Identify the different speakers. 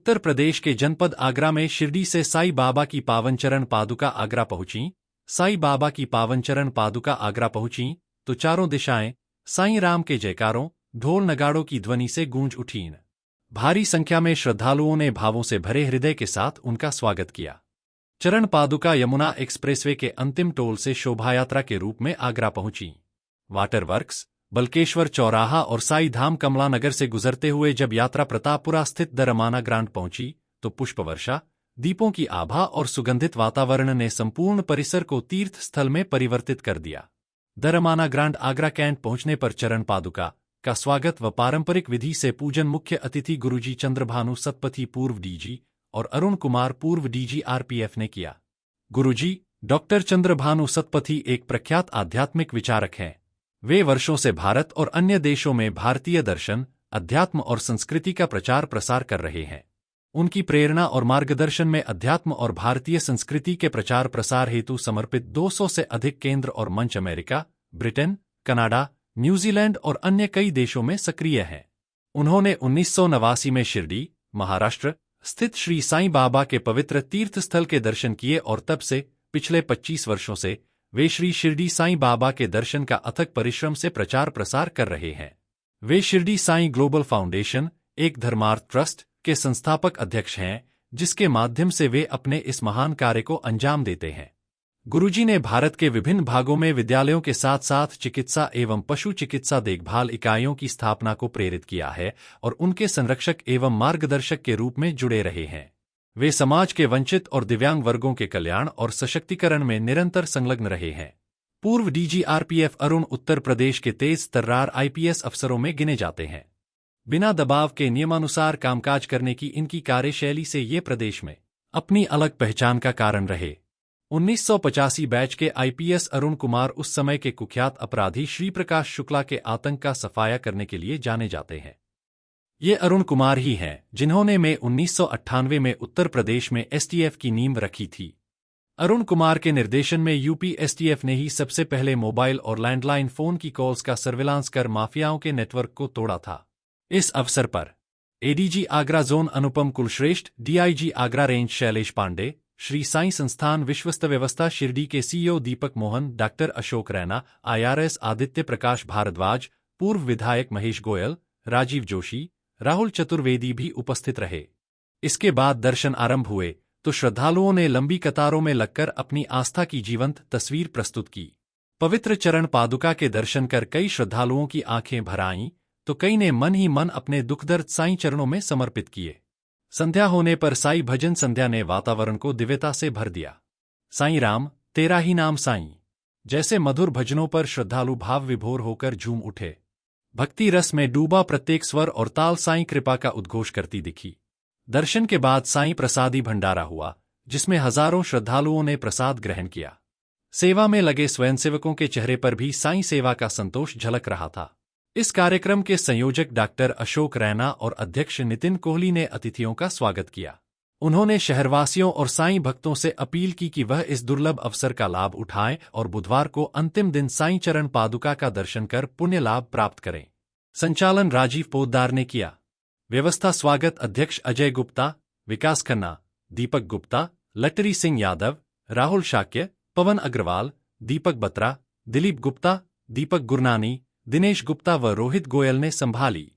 Speaker 1: उत्तर प्रदेश के जनपद आगरा में शिरडी से साईं बाबा की पावन चरण पादुका आगरा पहुंची। साईं बाबा की पावन चरण पादुका आगरा पहुंची तो चारों दिशाएं साईं राम के जयकारों, ढोल नगाड़ों की ध्वनि से गूंज उठीं। भारी संख्या में श्रद्धालुओं ने भावों से भरे हृदय के साथ उनका स्वागत किया। चरण पादुका यमुना एक्सप्रेसवे के अंतिम टोल से शोभायात्रा के रूप में आगरा पहुंची। वाटर वर्क्स, बल्केश्वर चौराहा और साई धाम कमला नगर से गुजरते हुए जब यात्रा प्रतापपुरा स्थित द रमाना ग्रांड पहुंची तो पुष्पवर्षा, दीपों की आभा और सुगंधित वातावरण ने संपूर्ण परिसर को तीर्थ स्थल में परिवर्तित कर दिया। The Ramana Grand Agra cantt पहुंचने पर चरण पादुका का स्वागत व पारंपरिक विधि से पूजन मुख्य अतिथि गुरुजी चंद्रभानु सतपथी पूर्व डीजी और अरुण कुमार पूर्व डीजी आरपीएफ ने किया। गुरुजी डॉक्टर चंद्रभानु सतपथी एक प्रख्यात आध्यात्मिक विचारक हैं। वे वर्षों से भारत और अन्य देशों में भारतीय दर्शन, अध्यात्म और संस्कृति का प्रचार प्रसार कर रहे हैं। उनकी प्रेरणा और मार्गदर्शन में अध्यात्म और भारतीय संस्कृति के प्रचार प्रसार हेतु समर्पित 200 से अधिक केंद्र और मंच अमेरिका, ब्रिटेन, कनाडा, न्यूजीलैंड और अन्य कई देशों में सक्रिय हैं। उन्होंने 1989 में शिरडी, महाराष्ट्र स्थित श्री साईं बाबा के पवित्र तीर्थस्थल के दर्शन किए और तब से पिछले 25 वर्षों से वे श्री शिरडी साईं बाबा के दर्शन का अथक परिश्रम से प्रचार प्रसार कर रहे हैं। वे शिरडी साईं ग्लोबल फाउंडेशन, एक धर्मार्थ ट्रस्ट के संस्थापक अध्यक्ष हैं, जिसके माध्यम से वे अपने इस महान कार्य को अंजाम देते हैं। गुरुजी ने भारत के विभिन्न भागों में विद्यालयों के साथ साथ चिकित्सा एवं पशु चिकित्सा देखभाल इकाइयों की स्थापना को प्रेरित किया है और उनके संरक्षक एवं मार्गदर्शक के रूप में जुड़े रहे हैं। वे समाज के वंचित और दिव्यांग वर्गों के कल्याण और सशक्तिकरण में निरंतर संलग्न रहे हैं। पूर्व डीजी आरपीएफ अरुण उत्तर प्रदेश के तेज तर्रार आईपीएस अफसरों में गिने जाते हैं। बिना दबाव के नियमानुसार कामकाज करने की इनकी कार्यशैली से ये प्रदेश में अपनी अलग पहचान का कारण रहे। 1985 बैच के आईपीएस अरुण कुमार उस समय के कुख्यात अपराधी श्री प्रकाश शुक्ला के आतंक का सफाया करने के लिए जाने जाते हैं। ये अरुण कुमार ही हैं जिन्होंने मई 1998 में उत्तर प्रदेश में एसटीएफ की नींव रखी थी। अरुण कुमार के निर्देशन में यूपी एसटीएफ ने ही सबसे पहले मोबाइल और लैंडलाइन फोन की कॉल्स का सर्विलांस कर माफियाओं के नेटवर्क को तोड़ा था। इस अवसर पर एडीजी आगरा जोन अनुपम कुलश्रेष्ठ, डीआईजी आगरा रेंज शैलेश पांडे, श्री साईं संस्थान विश्वस्त व्यवस्था शिरडी के सीईओ दीपक मोहन, डॉक्टर अशोक रैना, आईआरएस आदित्य प्रकाश भारद्वाज, पूर्व विधायक महेश गोयल, राजीव जोशी, राहुल चतुर्वेदी भी उपस्थित रहे। इसके बाद दर्शन आरंभ हुए तो श्रद्धालुओं ने लंबी कतारों में लगकर अपनी आस्था की जीवंत तस्वीर प्रस्तुत की। पवित्र चरण पादुका के दर्शन कर कई श्रद्धालुओं की आंखें भर आईं तो कई ने मन ही मन अपने दुखदर्द साईं चरणों में समर्पित किए। संध्या होने पर साईं भजन संध्या ने वातावरण को दिव्यता से भर दिया। साईं राम तेरा ही नाम साईं जैसे मधुर भजनों पर श्रद्धालु भाव विभोर होकर झूम उठे। भक्ति रस में डूबा प्रत्येक स्वर और ताल साईं कृपा का उद्घोष करती दिखी। दर्शन के बाद साईं प्रसादी भंडारा हुआ, जिसमें हजारों श्रद्धालुओं ने प्रसाद ग्रहण किया। सेवा में लगे स्वयंसेवकों के चेहरे पर भी साईं सेवा का संतोष झलक रहा था। इस कार्यक्रम के संयोजक डॉक्टर अशोक रैना और अध्यक्ष नितिन कोहली ने अतिथियों का स्वागत किया। उन्होंने शहरवासियों और साईं भक्तों से अपील की कि वह इस दुर्लभ अवसर का लाभ उठाएं और बुधवार को अंतिम दिन साईं चरण पादुका का दर्शन कर पुण्य लाभ प्राप्त करें। संचालन राजीव पोद्दार ने किया। व्यवस्था स्वागत अध्यक्ष अजय गुप्ता, विकास खन्ना, दीपक गुप्ता, लटरी सिंह यादव, राहुल शाक्य, पवन अग्रवाल, दीपक बत्रा, दिलीप गुप्ता, दीपक गुरनानी, दिनेश गुप्ता व रोहित गोयल ने संभाली।